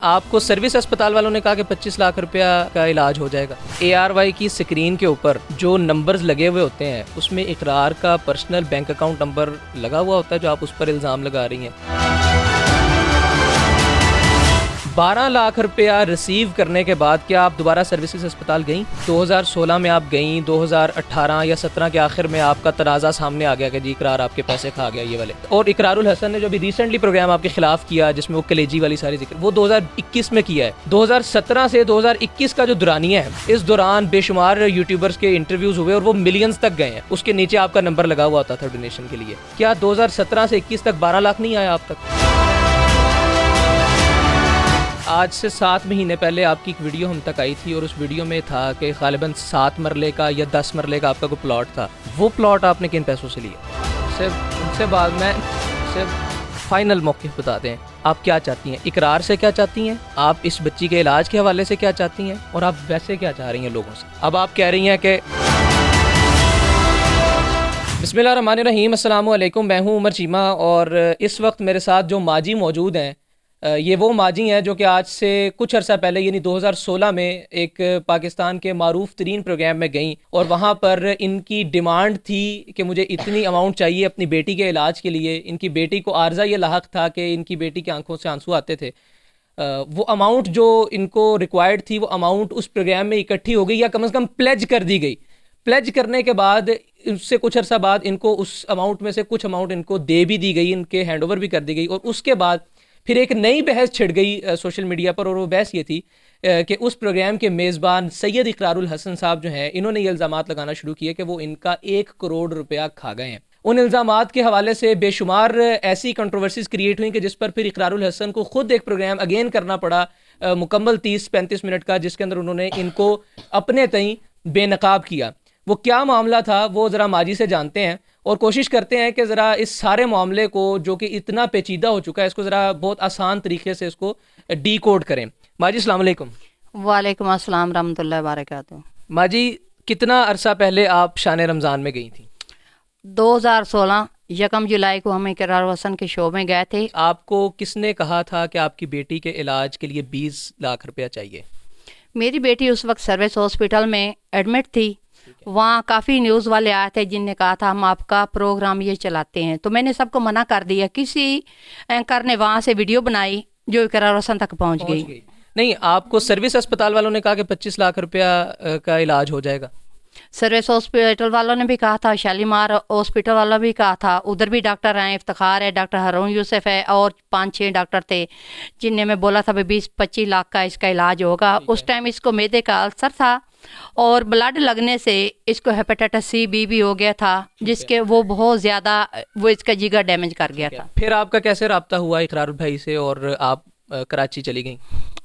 آپ کو سروس اسپتال والوں نے کہا کہ 25 لاکھ روپیہ کا علاج ہو جائے گا. ARY کی سکرین کے اوپر جو نمبرز لگے ہوئے ہوتے ہیں اس میں اقرار کا پرسنل بینک اکاؤنٹ نمبر لگا ہوا ہوتا ہے جو آپ اس پر الزام لگا رہی ہیں. 12 لاکھ روپیہ ریسیو کرنے کے بعد کیا آپ دوبارہ سروسز اسپتال گئیں؟ 2016 میں آپ گئیں, 2018 یا 17 کے آخر میں آپ کا تنازع سامنے آ گیا کہ جی اقرار آپ کے پیسے کھا گیا یہ والے. اور اقرار الحسن نے جو ابھی ریسنٹلی پروگرام آپ کے خلاف کیا جس میں وہ کلیجی والی ساری ذکر, وہ 2021 میں کیا ہے. 2017 سے 2021 کا جو دورانیہ ہے اس دوران بے شمار یوٹیوبرز کے انٹرویوز ہوئے اور وہ ملینز تک گئے ہیں. اس کے نیچے آپ کا نمبر لگا ہوا ہوتا تھا ڈونیشن کے لیے. کیا 2017 سے 21 تک 12 لاکھ نہیں آیا آپ تک؟ آج سے 7 مہینے پہلے آپ کی ایک ویڈیو ہم تک آئی تھی اور اس ویڈیو میں تھا کہ غالباً 7 مرلے کا یا 10 مرلے کا آپ کا کوئی پلاٹ تھا. وہ پلاٹ آپ نے کن پیسوں سے لیا؟ ان سے بعد میں صرف فائنل موقف بتاتے ہیں آپ کیا چاہتی ہیں, اقرار سے کیا چاہتی ہیں, آپ اس بچی کے علاج کے حوالے سے کیا چاہتی ہیں, اور آپ ویسے کیا چاہ رہی ہیں لوگوں سے. اب آپ کہہ رہی ہیں کہ بسم اللہ الرحمن الرحیم, السلام علیکم, میں ہوں عمر چیمہ اور اس وقت میرے ساتھ جو ماجی موجود ہیں یہ وہ ماجی ہیں جو کہ آج سے کچھ عرصہ پہلے یعنی 2016 میں ایک پاکستان کے معروف ترین پروگرام میں گئیں اور وہاں پر ان کی ڈیمانڈ تھی کہ مجھے اتنی اماؤنٹ چاہیے اپنی بیٹی کے علاج کے لیے. ان کی بیٹی کو عارضہ یہ لاحق تھا کہ ان کی بیٹی کی آنکھوں سے آنسو آتے تھے. وہ اماؤنٹ جو ان کو ریکوائرڈ تھی وہ اماؤنٹ اس پروگرام میں اکٹھی ہو گئی یا کم از کم پلیج کر دی گئی. پلیج کرنے کے بعد اس سے کچھ عرصہ بعد ان کو اس اماؤنٹ میں سے کچھ اماؤنٹ ان کو دے بھی دی گئی, ان کے ہینڈ اوور بھی کر دی گئی. اور اس کے بعد پھر ایک نئی بحث چھڑ گئی سوشل میڈیا پر, اور وہ بحث یہ تھی کہ اس پروگرام کے میزبان سید اقرار الحسن صاحب جو ہیں انہوں نے یہ الزامات لگانا شروع کیے کہ وہ ان کا 1 کروڑ روپیہ کھا گئے ہیں. ان الزامات کے حوالے سے بے شمار ایسی کنٹروورسیز کریٹ ہوئیں کہ جس پر پھر اقرار الحسن کو خود ایک پروگرام اگین کرنا پڑا مکمل 30-35 منٹ کا, جس کے اندر انہوں نے ان کو اپنے تئیں بے نقاب کیا. وہ کیا معاملہ تھا وہ ذرا ماجی سے جانتے ہیں اور کوشش کرتے ہیں کہ ذرا اس سارے معاملے کو جو کہ اتنا پیچیدہ ہو چکا ہے اس کو ذرا بہت آسان طریقے سے اس کو ڈی کوڈ کریں. ماجی السلام علیکم. وعلیکم السلام رحمۃ اللہ وبرکاتہ. ماجی کتنا عرصہ پہلے آپ شان رمضان میں گئی تھیں؟ 2016 1 جولائی کو ہم اقرار الحسن کے شو میں گئے تھے. آپ کو کس نے کہا تھا کہ آپ کی بیٹی کے علاج کے لیے 20 لاکھ روپیہ چاہیے؟ میری بیٹی اس وقت سروس ہاسپٹل میں ایڈمٹ تھی. وہاں کافی نیوز والے آئے تھے جن نے کہا تھا ہم آپ کا پروگرام یہ چلاتے ہیں, تو میں نے سب کو منع کر دیا. کسی اینکر نے وہاں سے ویڈیو بنائی جو اقرار الحسن تک پہنچ گئی. نہیں, آپ کو سروس اسپتال والوں نے کہا کہ 25 لاکھ روپیہ کا علاج ہو جائے گا. سروس ہاسپٹل والوں نے بھی کہا تھا, شالیمار ہاسپٹل والا بھی کہا تھا, ادھر بھی ڈاکٹر ہیں, افتخار ہے, ڈاکٹر ہارون یوسف ہے اور 5-6 ڈاکٹر تھے جن نے میں بولا تھا 20-25 لاکھ کا اس کا علاج ہوگا. اس ٹائم اس کو معدے کا السر تھا اور بلڈ لگنے سے اس کو ہیپیٹائٹس C-B بھی ہو گیا تھا جس کے وہ بہت زیادہ وہ اس کا جگر ڈیمیج کر گیا تھا. پھر آپ کا کیسے رابطہ ہوا اقرار بھائی سے اور آپ کراچی چلی گئیں؟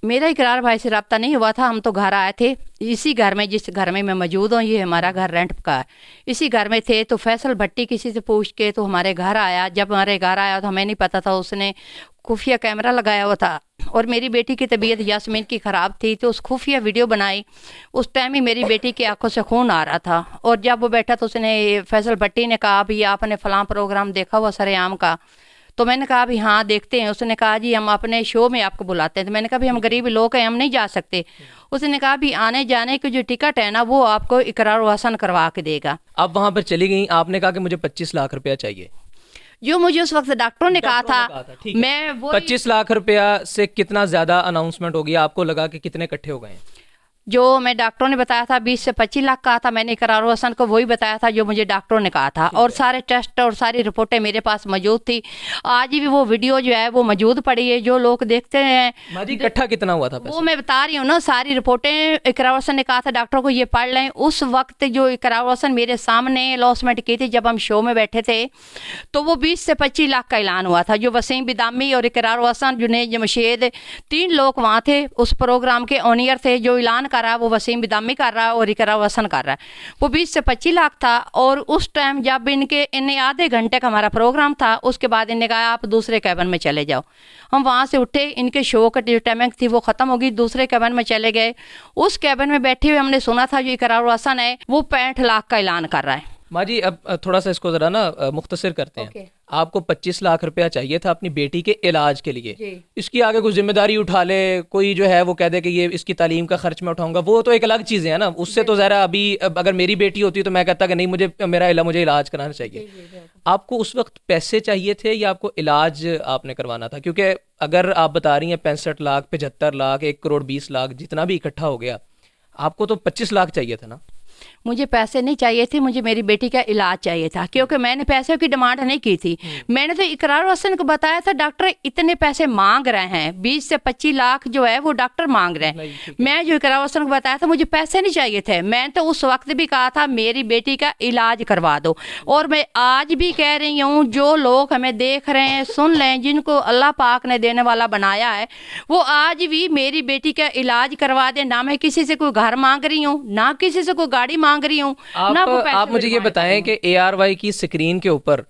میرا اقرار بھائی سے رابطہ نہیں ہوا تھا. ہم تو گھر آئے تھے اسی گھر میں جس گھر میں میں موجود ہوں, یہ ہمارا گھر رینٹ کا ہے, اسی گھر میں تھے. تو فیصل بھٹی کسی سے پوچھ کے تو ہمارے گھر آیا. جب ہمارے گھر آیا تو ہمیں نہیں پتہ تھا اس نے خفیہ کیمرہ لگایا ہوا تھا اور میری بیٹی کی طبیعت یاسمین کی خراب تھی تو اس خفیہ ویڈیو بنائی. اس ٹائم ہی میری بیٹی کی آنکھوں سے خون آ رہا تھا اور جب وہ بیٹھا تو اس نے فیصل بھٹی نے کہا بھی آپ نے فلاں پروگرام دیکھا ہوا سرعام کا؟ تو میں نے کہا بھی ہاں دیکھتے ہیں. اس نے کہا جی ہم اپنے شو میں آپ کو بلاتے ہیں. تو میں نے کہا بھی ہم غریب لوگ ہیں ہم نہیں جا سکتے. اس نے کہا بھی آنے جانے کی جو ٹکٹ ہے نا وہ آپ کو اقرار الحسن کروا کے دے گا. اب وہاں پر چلی گئیں, آپ نے کہا کہ مجھے 25 لاکھ روپیہ چاہیے. جو مجھے اس وقت ڈاکٹروں نے کہا تھا میں وہ 25 لاکھ روپیہ سے کتنا زیادہ اناؤنسمنٹ ہو گیا, آپ کو لگا کہ کتنے اکٹھے ہو گئے ہیں؟ جو میں ڈاکٹروں نے بتایا تھا 20 سے 25 لاکھ کہا تھا. میں نے اقرار الحسن کو وہی بتایا تھا جو مجھے ڈاکٹروں نے کہا تھا اور سارے ٹیسٹ اور ساری رپورٹیں میرے پاس موجود تھی. آج بھی وہ ویڈیو جو ہے وہ موجود پڑی ہے, جو لوگ دیکھتے ہیں. ماجی اکٹھا کتنا ہوا تھا وہ میں بتا رہی ہوں نا, ساری رپورٹیں اقرار الحسن نے کہا تھا ڈاکٹروں کو یہ پڑھ لیں. اس وقت جو اقرار الحسن میرے سامنے لاسمنٹ کی تھی جب ہم شو میں بیٹھے تھے تو وہ 20 سے 25 لاکھ کا اعلان ہوا تھا. جو وسیم بدامی اور اقرار الحسن جنید جمشید 3 لوگ وہاں تھے اس پروگرام کے اونیر تھے. جو اعلان کر رہا وہ وسیم دامی کر رہا ہے اور اقرار الحسن کر رہا ہے. وہ 20 سے 25 لاکھ تھا. اور اس ٹائم جب انہیں آدھے گھنٹے کا ہمارا پروگرام تھا اس کے بعد انہوں نے کہا آپ دوسرے کیبن میں چلے جاؤ. ہم وہاں سے اٹھے, ان کے شو کا جو ٹائمنگ تھی وہ ختم ہوگی, دوسرے کیبن میں چلے گئے. اس کیبن میں بیٹھے ہوئے ہم نے سنا تھا جو اقرار الحسن ہے وہ 65 لاکھ کا اعلان کر رہا ہے. ماں جی اب تھوڑا سا اس کو ذرا نا مختصر کرتے ہیں. آپ کو 25 لاکھ روپیہ چاہیے تھا اپنی بیٹی کے علاج کے لیے. اس کی آگے کوئی ذمہ داری اٹھا لے, کوئی جو ہے وہ کہہ دے کہ یہ اس کی تعلیم کا خرچ میں اٹھاؤں گا, وہ تو ایک الگ چیزیں ہیں نا. اس سے تو ذرا ابھی اگر میری بیٹی ہوتی تو میں کہتا کہ نہیں, مجھے علاج کرانا چاہیے. آپ کو اس وقت پیسے چاہیے تھے یا آپ کو علاج آپ نے کروانا تھا؟ کیونکہ اگر آپ بتا رہی ہیں 65 لاکھ 75 لاکھ 1 کروڑ 20 لاکھ جتنا بھی اکٹھا ہو گیا, آپ کو تو 25 لاکھ چاہیے تھا نا. مجھے پیسے نہیں چاہیے تھے, مجھے میری بیٹی کا علاج چاہیے تھا, کیونکہ میں نے پیسوں کی ڈیمانڈ نہیں کی تھی. میں نے تو اقرار حسن کو بتایا تھا ڈاکٹر اتنے پیسے مانگ رہے ہیں, 20 سے 25 لاکھ جو ہے وہ ڈاکٹر مانگ رہے ہیں. میں جو اقرار حسن کو بتایا تھا مجھے پیسے نہیں چاہیے تھے. میں تو اس وقت بھی کہا تھا میری بیٹی کا علاج کروا دو, اور میں آج بھی کہہ رہی ہوں جو لوگ ہمیں دیکھ رہے ہیں سن لیں, جن کو اللہ پاک نے دینے والا بنایا ہے, وہ آج بھی میری بیٹی کا علاج کروا دیں. نہ میں کسی سے کوئی گھر مانگ رہی ہوں, نہ کسی سے کوئی گاڑی مانگ رہی ہوں. آپ مجھے یہ بتائیں کہ ARY کی اسکرین کے اوپر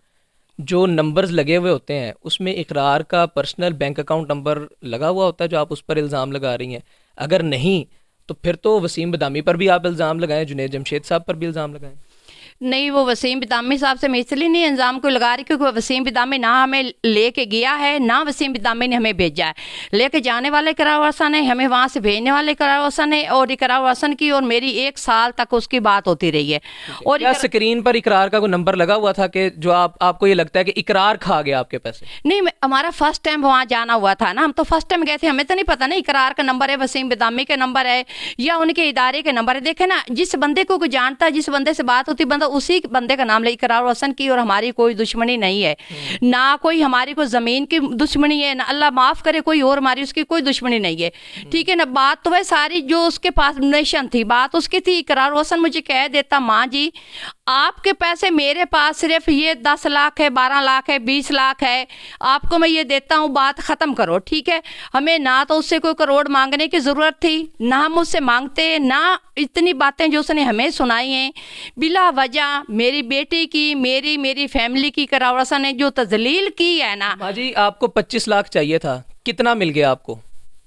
جو نمبرز لگے ہوئے ہوتے ہیں اس میں اقرار کا پرسنل بینک اکاؤنٹ نمبر لگا ہوا ہوتا ہے جو آپ اس پر الزام لگا رہی ہیں؟ اگر نہیں تو پھر تو وسیم بدامی پر بھی آپ الزام لگائیں, جنید جمشید صاحب پر بھی الزام لگائیں. نہیں, وہ وسیم بدامی صاحب سے میں اس لیے نہیں الزام کو لگا رہی کیونکہ وسیم بدامی نہ ہمیں لے کے گیا ہے, نہ وسیم بدامی نے ہمیں بھیجا ہے. لے کے جانے والے اقرار حسن ہے, ہمیں وہاں سے بھیجنے والے اقرار حسن ہے, اور اقرار حسن کی اور میری 1 سال تک اس کی بات ہوتی رہی ہے. اور کیا اسکرین پر اقرار کا کوئی نمبر لگا ہوا تھا کہ جو آپ کو یہ لگتا ہے کہ اقرار کھا گیا آپ کے پیسے؟ نہیں, ہمارا فرسٹ ٹائم وہاں جانا ہوا تھا نا, ہم تو فرسٹ ٹائم گئے تھے, ہمیں تو نہیں پتا نا اقرار کا نمبر ہے, وسیم بدامی کا نمبر ہے, یا ان کے ادارے کے نمبر ہے. دیکھیں نا, جس بندے کو جانتا ہے, جس بندے سے بات ہوتی, بندہ اسی بندے کا نام لے. اقرار حسن کی اور ہماری کوئی دشمنی نہیں ہے, نہ کوئی ہماری کوئی زمین کی دشمنی ہے, نہ اللہ معاف کرے کوئی اور ہماری اس کی کوئی دشمنی نہیں ہے. ٹھیک ہے نا, بات تو ہے ساری جو اس کے پاس نیشن تھی, بات اس کی تھی. اقرار حسن مجھے کہہ دیتا ماں جی آپ کے پیسے میرے پاس صرف یہ 10 لاکھ ہے, 12 لاکھ ہے, 20 لاکھ ہے, آپ کو میں یہ دیتا ہوں, بات ختم کرو. ٹھیک ہے, ہمیں نہ تو اس سے کوئی کروڑ مانگنے کی ضرورت تھی, نہ ہم اس سے مانگتے, نہ اتنی باتیں جو اس نے ہمیں سنائی ہیں بلا وجہ میری بیٹی کی, میری فیملی کی اقرار حسن نے جو تذلیل کی ہے نا. ماں جی آپ کو 25 لاکھ چاہیے تھا, کتنا مل گیا آپ کو؟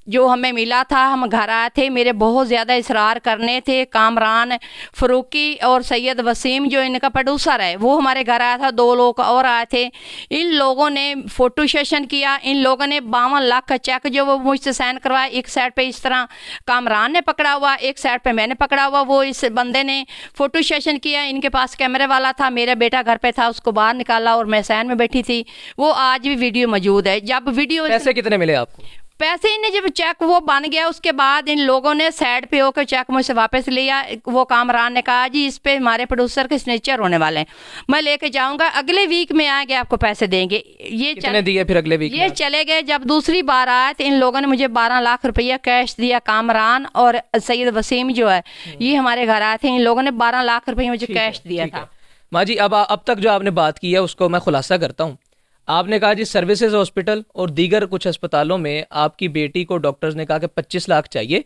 جو ہمیں ملا تھا, ہم گھر آئے تھے, میرے بہت زیادہ اصرار کرنے تھے. کامران فروقی اور سید وسیم جو ان کا پروڈیوسر ہے وہ ہمارے گھر آیا تھا, 2 لوگ اور آئے تھے. ان لوگوں نے فوٹو سیشن کیا, ان لوگوں نے 52 لاکھ کا چیک جو وہ مجھ سے سائن کروایا. ایک سائڈ پہ اس طرح کامران نے پکڑا ہوا, ایک سائڈ پہ میں نے پکڑا ہوا. وہ اس بندے نے فوٹو سیشن کیا, ان کے پاس کیمرے والا تھا, میرا بیٹا گھر پہ تھا, اس کو باہر نکالا اور میں سائن میں بیٹھی تھی. وہ آج بھی ویڈیو موجود ہے. جب ویڈیو پیسے کتنے ملے آپ کو؟ پیسے انہیں جب چیک وہ بن گیا اس کے بعد ان لوگوں نے سائڈ پہ ہو کے چیک مجھ سے واپس لیا. وہ کامران نے کہا جی اس پہ ہمارے پروڈیوسر کے سگنیچر ہونے والے ہیں, میں لے کے جاؤں گا, اگلے ویک میں آئیں گے آپ کو پیسے دیں گے. یہ کتنے دیے پھر اگلے ویک؟ یہ چلے گئے. جب دوسری بار آئے تو ان لوگوں نے مجھے 12 لاکھ روپیہ کیش دیا. کامران اور سید وسیم جو ہے یہ ہمارے گھر آئے تھے, ان لوگوں نے 12 لاکھ روپیہ مجھے کیش دیا تھا. ماں جی اب تک جو آپ نے بات کی ہے اس کو میں خلاصہ کرتا ہوں. آپ نے کہا جی سروسز ہاسپٹل اور دیگر کچھ ہسپتالوں میں آپ کی بیٹی کو ڈاکٹرز نے کہا کہ 25 لاکھ چاہیے.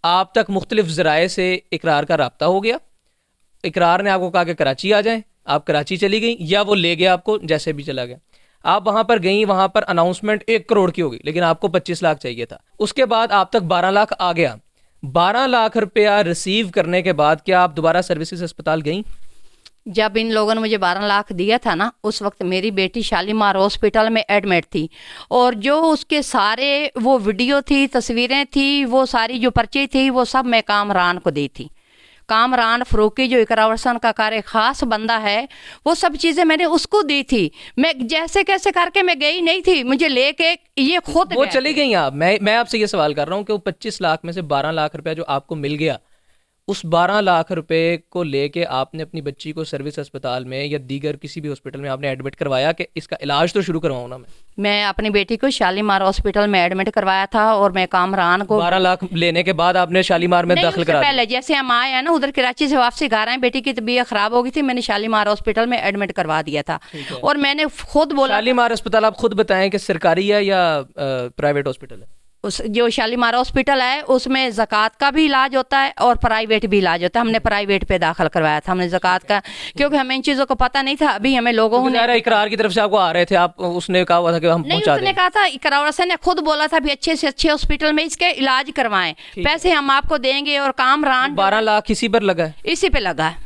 آپ تک مختلف ذرائع سے اقرار کا رابطہ ہو گیا, اقرار نے آپ کو کہا کہ کراچی آ جائیں, آپ کراچی چلی گئیں, یا وہ لے گیا آپ کو جیسے بھی چلا گیا. آپ وہاں پر گئیں, وہاں پر اناؤنسمنٹ 1 کروڑ کی ہوگی, لیکن آپ کو 25 لاکھ چاہیے تھا. اس کے بعد آپ تک 12 لاکھ آ گیا. 12 لاکھ روپیہ ریسیو کرنے کے بعد کیا آپ دوبارہ سروسز ہسپتال گئیں؟ جب ان لوگوں نے مجھے 12 لاکھ دیا تھا نا, اس وقت میری بیٹی شالیمار ہاسپٹل میں ایڈمٹ تھی, اور جو اس کے سارے وہ ویڈیو تھی, تصویریں تھی, وہ ساری جو پرچی تھی وہ سب میں کامران کو دی تھی. کامران فروقی جو اقرار حسن کا کار خاص بندہ ہے, وہ سب چیزیں میں نے اس کو دی تھی. میں جیسے کیسے کر کے میں گئی نہیں تھی, مجھے لے کے یہ خود وہ چلی گئی. آپ میں آپ سے یہ سوال کر رہا ہوں کہ وہ 25 لاکھ میں سے 12 لاکھ روپے جو آپ کو مل گیا, اس 12 لاکھ روپے کو لے کے آپ نے اپنی بچی کو سروس ہسپتال میں یا دیگر کسی بھی ہاسپٹل میں آپ نے ایڈمٹ کروایا کہ اس کا علاج تو شروع کرواؤں نا میں اپنی بیٹی کو شالیمار ہاسپٹل میں ایڈمٹ کروایا تھا, اور میں کامران کو 12 لاکھ لینے کے بعد آپ نے شالیمار میں داخل کرا دیا؟ پہلے جیسے ہم آئے ہیں نا ادھر کراچی سے واپسی گھر آئے, بیٹی کی طبیعت خراب ہو گئی تھی, میں نے شالیمار ہاسپٹل میں ایڈمٹ کروا دیا تھا. اور میں نے خود بولا, شالیمار ہسپتال آپ خود بتائیں کہ سرکاری ہے یا پرائیویٹ ہاسپٹل ہے؟ جو شالیمار ہاسپٹل ہے اس میں زکوٰۃ کا بھی علاج ہوتا ہے اور پرائیویٹ بھی علاج ہوتا ہے. ہم نے پرائیویٹ پہ داخل کروایا تھا, ہم نے زکوٰۃ کا, کیونکہ ہمیں ان چیزوں کو پتہ نہیں تھا. ابھی ہمیں لوگوں نے اقرار کی طرف سے آپ کو آ رہے تھے, آپ اس نے کہا ہوا تھا کہ ہم پہنچا دیں. اس نے کہا تھا, اقرار حسن نے خود بولا تھا بھی اچھے سے اچھے ہاسپٹل میں اس کے علاج کروائیں, پیسے ہم آپ کو دیں گے. اور کامران 12 لاکھ اسی پر لگا ہے, اسی پہ لگا ہے.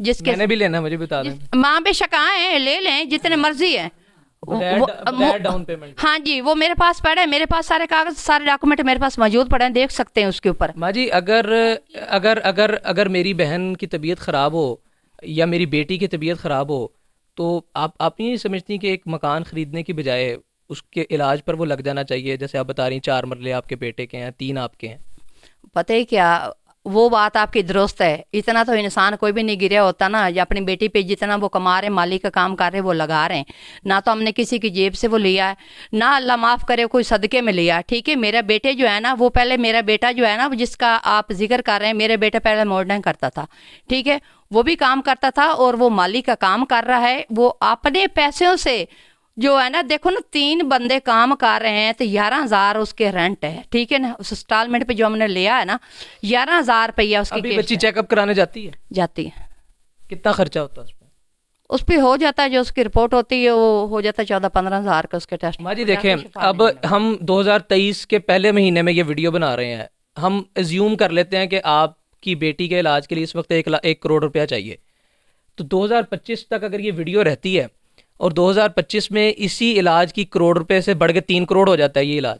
جس کے میں نے بھی لینا ہے, مجھے بتا دیں. ماں بے شک آئے لے لیں جتنے مرضی ہیں. Down payment. ہاں جی, وہ میرے پاس پڑے, میرے پاس سارے کاغذ سارے ڈاکومنٹ میرے پاس موجود پڑے ہیں, دیکھ سکتے ہیں اس کے اوپر. ماں جی اگر میری بہن کی طبیعت خراب ہو یا میری بیٹی کی طبیعت خراب ہو تو آپ نہیں سمجھتی کہ ایک مکان خریدنے کی بجائے اس کے علاج پر وہ لگ جانا چاہیے؟ جیسے آپ بتا رہی ہیں 4 مرلے آپ کے بیٹے کے ہیں, 3 آپ کے ہیں. پتہ ہے کیا, وہ بات آپ کی درست ہے, اتنا تو انسان کوئی بھی نہیں گریا ہوتا نا, یا اپنی بیٹی پہ جتنا وہ کما رہے ہیں, مالی کا کام کر رہے وہ لگا رہے ہیں. نہ تو ہم نے کسی کی جیب سے وہ لیا ہے, نہ اللہ معاف کرے کوئی صدقے میں لیا. ٹھیک ہے, میرا بیٹے جو ہے نا, وہ پہلے میرا بیٹا جو ہے نا جس کا آپ ذکر کر رہے ہیں, میرے بیٹا پہلے ماڈلنگ کرتا تھا. ٹھیک ہے, وہ بھی کام کرتا تھا اور وہ مالی کا کام کر رہا ہے. وہ اپنے پیسوں سے جو ہے نا, دیکھو نا 3 بندے کام کر رہے ہیں تو 11,000 اس کے رینٹ ہے. ٹھیک ہے نا, اس انسٹالمنٹ پہ جو ہم نے لیا ہے نا 11,000 روپیہ اس کی. بچی چیک اپ کرانے جاتی ہے. کتنا خرچہ ہوتا ہے اس پہ ہو جاتا ہے, جو اس کی رپورٹ ہوتی ہے وہ ہو جاتا ہے 14-15,000 کا اس کے ٹیسٹ. ماں جی دیکھیں, اب ہم 2023 کے پہلے مہینے میں یہ ویڈیو بنا رہے ہیں, ہم ایزیوم کر لیتے ہیں کہ آپ کی بیٹی کے علاج کے لیے اس وقت 1 کروڑ روپیہ چاہیے. تو 2025 تک اگر یہ ویڈیو رہتی ہے اور 2025 میں اسی علاج کی 1 کروڑ روپے سے بڑھ کے 3 کروڑ ہو جاتا ہے یہ علاج,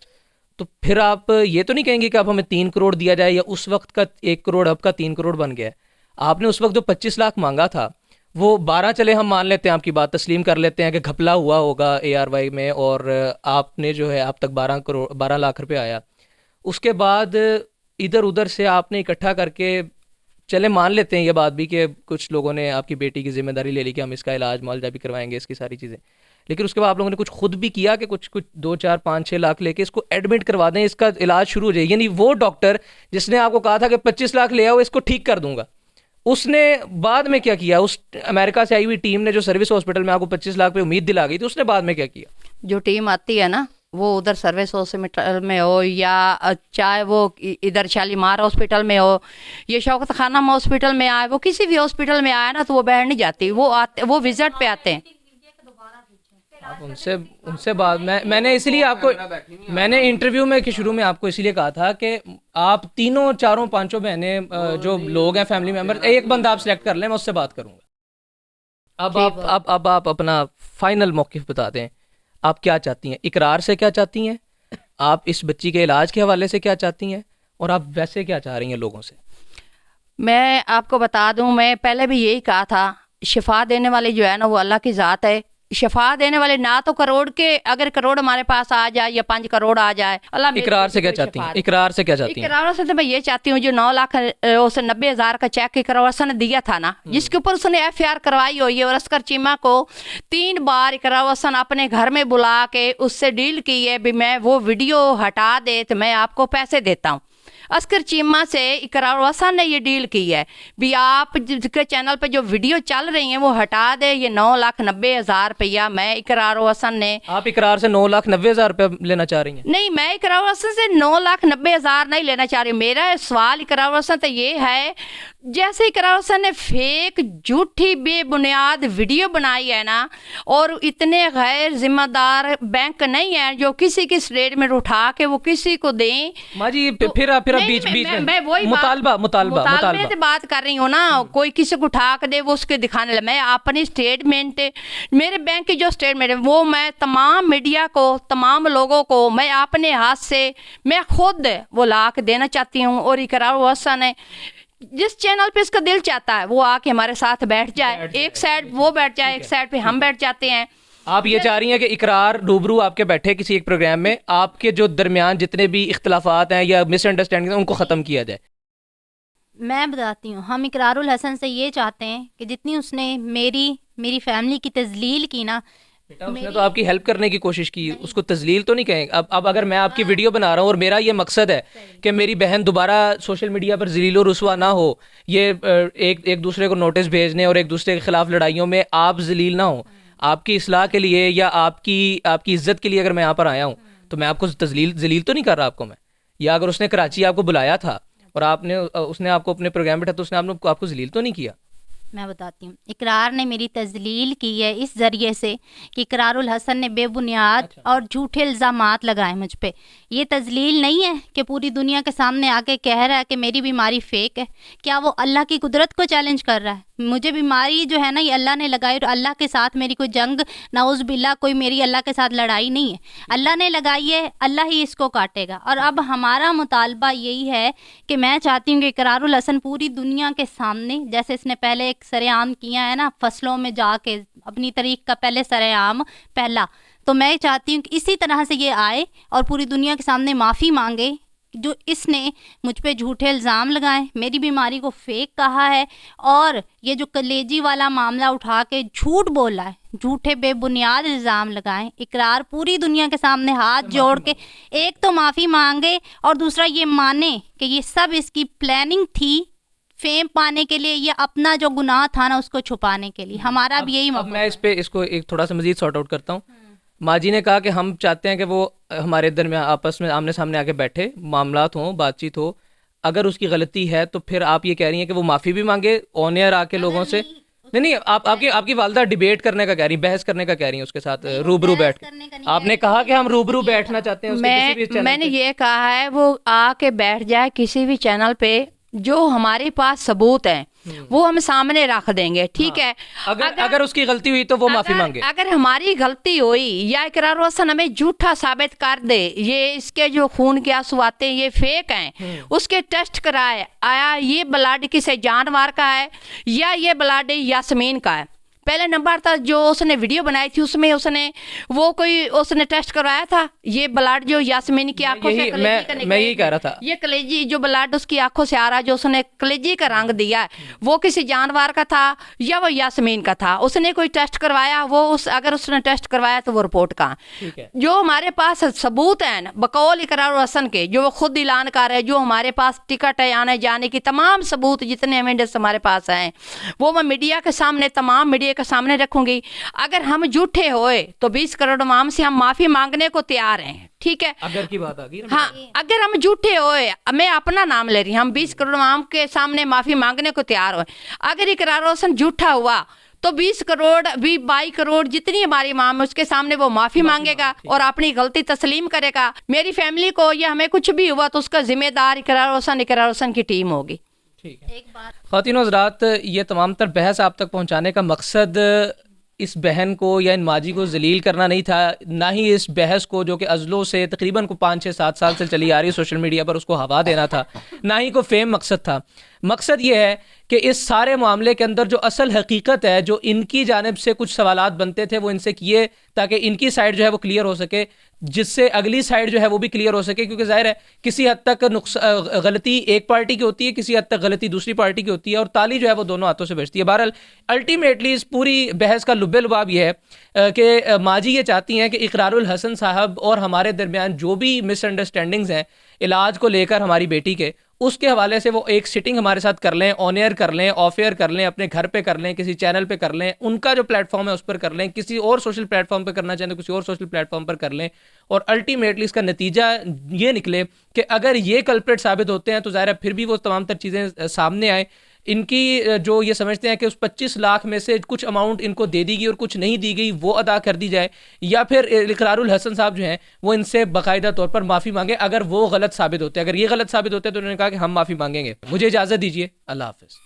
تو پھر آپ یہ تو نہیں کہیں گے کہ اب ہمیں 3 کروڑ دیا جائے, یا اس وقت کا 1 کروڑ اب کا 3 کروڑ بن گیا ہے. آپ نے اس وقت جو 25 لاکھ مانگا تھا وہ 12, چلے ہم مان لیتے ہیں, آپ کی بات تسلیم کر لیتے ہیں کہ گھپلا ہوا ہوگا ARY میں, اور آپ نے جو ہے آپ تک 12 لاکھ روپے آیا. اس کے بعد ادھر ادھر سے آپ نے اکٹھا کر کے, چلے مان لیتے ہیں یہ بات بھی کہ کچھ لوگوں نے آپ کی بیٹی کی ذمہ داری لے لی کہ ہم اس کا علاج معالجہ بھی کروائیں گے, اس کی ساری چیزیں, لیکن اس کے بعد آپ لوگوں نے کچھ خود بھی کیا کہ کچھ 2, 4, 5, 6 لاکھ لے کے اس کو ایڈمٹ کروا دیں, اس کا علاج شروع ہو جائے. یعنی وہ ڈاکٹر جس نے آپ کو کہا تھا کہ 25 لاکھ لے آؤ اس کو ٹھیک کر دوں گا, اس نے بعد میں کیا کیا؟ اس امریکہ سے آئی ہوئی ٹیم نے جو سروس ہاسپٹل میں آپ کو 25 لاکھ پہ امید دلا گئی تھی, اس نے بعد میں کیا کیا؟ جو ٹیم آتی ہے نا, وہ ادھر سروس ہاسپٹل میں ہو یا چاہے وہ ادھر شالیمار ہاسپٹل میں ہو یا شوکت خانم ہاسپٹل میں آئے, وہ کسی بھی ہاسپٹل میں آئے نا تو وہ بیٹھ نہیں جاتی, وہ وزٹ پہ آتے ہیں. آپ ان سے بات میں نے اسی لیے آپ کو, میں نے انٹرویو میں کے شروع میں آپ کو اسی لیے کہا تھا کہ آپ 3, 4, 5 بہنیں جو لوگ ہیں فیملی ممبر, ایک بندہ آپ سلیکٹ کر لیں, میں اس سے بات کروں گا. اب آپ اپنا فائنل موقف بتا دیں, آپ کیا چاہتی ہیں؟ اقرار سے کیا چاہتی ہیں آپ؟ اس بچی کے علاج کے حوالے سے کیا چاہتی ہیں؟ اور آپ ویسے کیا چاہ رہی ہیں لوگوں سے؟ میں آپ کو بتا دوں, میں پہلے بھی یہی کہا تھا, شفا دینے والی جو ہے نا وہ اللہ کی ذات ہے. شفا دینے والے نہ تو کروڑ کے, اگر کروڑ ہمارے پاس آ جائے یا 5 کروڑ آ جائے, اللہ. اقرار سے کیا چاہتی ہیں؟ اقرار سے کیا چاہتی ہیں؟ اقرار سے تو میں یہ چاہتی ہوں, جو 9,90,000 کا چیک اقرار حسن نے دیا تھا نا, جس کے اوپر اس نے FIR کروائی ہوئی ہے, اور اسکر چیمہ کو 3 بار اقرار حسن اپنے گھر میں بلا کے اس سے ڈیل کی ہے بھی میں وہ ویڈیو ہٹا دے تو میں آپ کو پیسے دیتا ہوں. اسکر چیمہ سے اقرار حسن نے یہ ڈیل کی ہے بھی آپ جس کے چینل پہ جو ویڈیو چل رہی ہیں وہ ہٹا دے, یہ 9,90,000 روپیہ میں اقرار حسن نے. آپ اقرار سے 9,90,000 روپے لینا چاہ رہی ہیں؟ نہیں, میں اقرار حسن سے 9,90,000 نہیں لینا چاہ رہی. میرا سوال اقرار حسن تو یہ ہے, جیسے اقرار حسن نے فیک جھوٹی بے بنیاد ویڈیو بنائی ہے نا, اور اتنے غیر ذمہ دار بینک نہیں ہیں جو کسی کی اسٹیٹمنٹ اٹھا کے وہ کسی کو دیں. ماں جی پھر بیچ میں مطالبے سے بات کر رہی ہوں نا, کوئی کسی کو اٹھا کے دے وہ اس کے دکھانے لگے. میں اپنی اسٹیٹمنٹ, میرے بینک کی جو اسٹیٹمنٹ ہے وہ میں تمام میڈیا کو, تمام لوگوں کو میں اپنے ہاتھ سے میں خود وہ لا کے دینا چاہتی ہوں. اور اقرار حسن ہے, جس چینل پہ اس کا دل چاہتا ہے وہ آ کے ہمارے ساتھ بیٹھ جائے, ایک سائڈ وہ بیٹھ جائے, ایک سائڈ پہ ہم بیٹھ جاتے ہیں. آپ یہ چاہ رہی ہیں کہ اقرار روبرو آپ کے بیٹھے کسی ایک پروگرام میں, آپ کے جو درمیان جتنے بھی اختلافات ہیں یا مس انڈرسٹینڈنگ ہیں ان کو ختم کیا جائے؟ میں بتاتی ہوں, ہم اقرار الحسن سے یہ چاہتے ہیں کہ جتنی اس نے میری فیملی کی تذلیل کی نا, اس نے تو آپ کی ہیلپ کرنے کی کوشش کی, اس کو تذلیل تو نہیں کہیں. اب اگر میں آپ کی ویڈیو بنا رہا ہوں اور میرا یہ مقصد ہے کہ میری بہن دوبارہ سوشل میڈیا پر ذلیل و رسوا نہ ہو, یہ ایک دوسرے کو نوٹس بھیجنے اور ایک دوسرے کے خلاف لڑائیوں میں آپ ذلیل نہ ہوں, آپ کی اصلاح کے لیے یا آپ کی عزت کے لیے اگر میں یہاں پر آیا ہوں تو میں آپ کو ذلیل تو نہیں کر رہا آپ کو میں. یا اگر اس نے کراچی آپ کو بلایا تھا اور اس نے آپ کو اپنے پروگرام بیٹھا تو اس نے آپ کو ذلیل تو نہیں کیا. میں بتاتی ہوں. اقرار نے میری تذلیل کی ہے اس ذریعے سے کہ اقرار الحسن نے بے بنیاد اور جھوٹے الزامات لگائے مجھ پہ. یہ تذلیل نہیں ہے کہ پوری دنیا کے سامنے آ کے کہہ رہا ہے کہ میری بیماری فیک ہے. کیا وہ اللہ کی قدرت کو چیلنج کر رہا ہے؟ مجھے بیماری جو ہے نا یہ اللہ نے لگائی، اور اللہ کے ساتھ میری کوئی جنگ نعوذ باللہ کوئی میری اللہ کے ساتھ لڑائی نہیں ہے. اللہ نے لگائی ہے، اللہ ہی اس کو کاٹے گا. اور اب ہمارا مطالبہ یہی ہے کہ میں چاہتی ہوں کہ اقرار الحسن پوری دنیا کے سامنے، جیسے اس نے پہلے ایک سر عام کیا ہے نا فصلوں میں جا کے اپنی طریق کا پہلے سر عام پہلا، تو میں چاہتی ہوں کہ اسی طرح سے یہ آئے اور پوری دنیا کے سامنے معافی مانگے جو اس نے مجھ پہ جھوٹے الزام لگائے، میری بیماری کو فیک کہا ہے، اور یہ جو کلیجی والا معاملہ اٹھا کے جھوٹ بولا ہے، جھوٹے بے بنیاد الزام لگائیں. اقرار پوری دنیا کے سامنے ہاتھ جوڑ کے ایک تو معافی مانگے، اور دوسرا یہ مانے کہ یہ سب اس کی پلاننگ تھی فیم پانے کے لیے، یا اپنا جو گناہ تھا نا اس کو چھپانے کے لیے. ہمارا بھی یہی اب میں اس کو ایک تھوڑا سا مزید سارٹ آؤٹ کرتا ہوں. ماجی نے کہا کہ ہم چاہتے ہیں کہ وہ ہمارے درمیان آپس میں آمنے سامنے آ کے بیٹھے، معاملات ہوں، بات چیت ہو. اگر اس کی غلطی ہے تو پھر آپ یہ کہہ رہی ہیں کہ وہ معافی بھی مانگے آن ایئر آ کے لوگوں سے. نہیں آپ کی والدہ ڈیبیٹ کرنے کا کہہ رہی ہیں، بحث کرنے کا کہہ رہی ہیں اس کے ساتھ روبرو بیٹھ کے. آپ نے کہا کہ ہم روبرو بیٹھنا چاہتے ہیں اس کے کسی بھی چینل میں نے یہ کہا ہے وہ آ کے بیٹھ جائے کسی بھی چینل پہ، جو ہمارے پاس ثبوت ہیں وہ ہم سامنے رکھ دیں گے. ٹھیک ہے، اگر اس کی غلطی ہوئی تو وہ معافی مانگے. اگر ہماری غلطی ہوئی یا اقرار الحسن ہمیں جھوٹا ثابت کر دے، یہ اس کے جو خون کے آنسو آتے ہیں یہ فیک ہیں، اس کے ٹیسٹ کرائے آیا یہ بلڈ کسی جانور کا ہے یا یہ بلڈ یاسمین کا ہے. پہلے نمبر تھا جو اس نے ویڈیو بنائی تھی اس میں اس نے ٹیسٹ کروایا تھا یہ بلڈ جو یاسمین کی آنکھوں سے میں یہی کہہ رہا تھا، یہ کلیجی جو بلڈ اس کی آنکھوں سے آ رہا ہے جو اس نے کلیجی کا رنگ دیا ہے وہ کسی جانور کا تھا یا وہ یاسمین کا تھا. اس نے کوئی ٹیسٹ کروایا، اگر اس نے ٹیسٹ کروایا تو وہ رپورٹ کہاں. جو ہمارے پاس ثبوت ہیں بقول اقرار الحسن کے، جو وہ خود اعلان کر رہے، جو ہمارے پاس ٹکٹ ہے آنے جانے کی تمام ثبوت جتنے ایویڈنس ہمارے پاس ہیں وہ میں میڈیا کے سامنے تمام میڈیا کے سامنے رکھوں گی. اگر ہم جھوٹے ہوئے تو 20 کروڑ عوام سے ہم معافی مانگنے کو تیار ہیں. ٹھیک ہے، اگر کی بات آ گئی، ہاں اگر ہم جھوٹے ہوئے، میں اپنا نام لے رہی ہوں، ہم 20 کروڑ عوام کے سامنے معافی مانگنے کو تیار ہوئے. اگر اقرار الحسن جھوٹا ہوا تو 20 کروڑ 22 کروڑ جتنی ہماری عوام اس کے سامنے وہ معافی مانگے گا اور اپنی غلطی تسلیم کرے گا. میری فیملی کو یا ہمیں کچھ بھی ہوا تو اس کا ذمہ دار اقرار الحسن کی ٹیم ہوگی. خواتین و حضرات، یہ تمام تر بحث آپ تک پہنچانے کا مقصد اس بہن کو یا ان ماجی کو ذلیل کرنا نہیں تھا، نہ ہی اس بحث کو جو کہ ازلوں سے تقریباً 5 6 7 سال سے چلی آ رہی ہے سوشل میڈیا پر اس کو ہوا دینا تھا، نہ ہی کوئی فیم مقصد تھا. مقصد یہ ہے کہ اس سارے معاملے کے اندر جو اصل حقیقت ہے، جو ان کی جانب سے کچھ سوالات بنتے تھے وہ ان سے کیے تاکہ ان کی سائڈ جو ہے وہ کلیئر ہو سکے، جس سے اگلی سائڈ جو ہے وہ بھی کلیئر ہو سکے. کیونکہ ظاہر ہے کسی حد تک غلطی ایک پارٹی کی ہوتی ہے، کسی حد تک غلطی دوسری پارٹی کی ہوتی ہے، اور تالی جو ہے وہ دونوں ہاتھوں سے بجتی ہے. بہرحال الٹیمیٹلی اس پوری بحث کا لب لباب یہ ہے کہ ماجی یہ چاہتی ہیں کہ اقرار الحسن صاحب اور ہمارے درمیان جو بھی مس انڈرسٹینڈنگز ہیں علاج کو لے کر ہماری بیٹی کے، اس کے حوالے سے وہ ایک سٹنگ ہمارے ساتھ کر لیں، آن ایئر کر لیں، آف ایئر کر لیں، اپنے گھر پہ کر لیں، کسی چینل پہ کر لیں، ان کا جو پلیٹ فارم ہے اس پر کر لیں، کسی اور سوشل پلیٹ فارم پہ کرنا چاہیں تو کسی اور سوشل پلیٹ فارم پر کر لیں. اور الٹیمیٹلی اس کا نتیجہ یہ نکلے کہ اگر یہ کلپریٹ ثابت ہوتے ہیں تو ظاہر ہے پھر بھی وہ تمام تر چیزیں سامنے آئیں. ان کی جو یہ سمجھتے ہیں کہ اس 25 لاکھ میں سے کچھ اماؤنٹ ان کو دے دی گئی اور کچھ نہیں دی گئی وہ ادا کر دی جائے، یا پھر اقرار الحسن صاحب جو ہیں وہ ان سے باقاعدہ طور پر معافی مانگے اگر وہ غلط ثابت ہوتے ہیں. اگر یہ غلط ثابت ہوتے ہیں تو انہوں نے کہا کہ ہم معافی مانگیں گے. مجھے اجازت دیجیے، اللہ حافظ.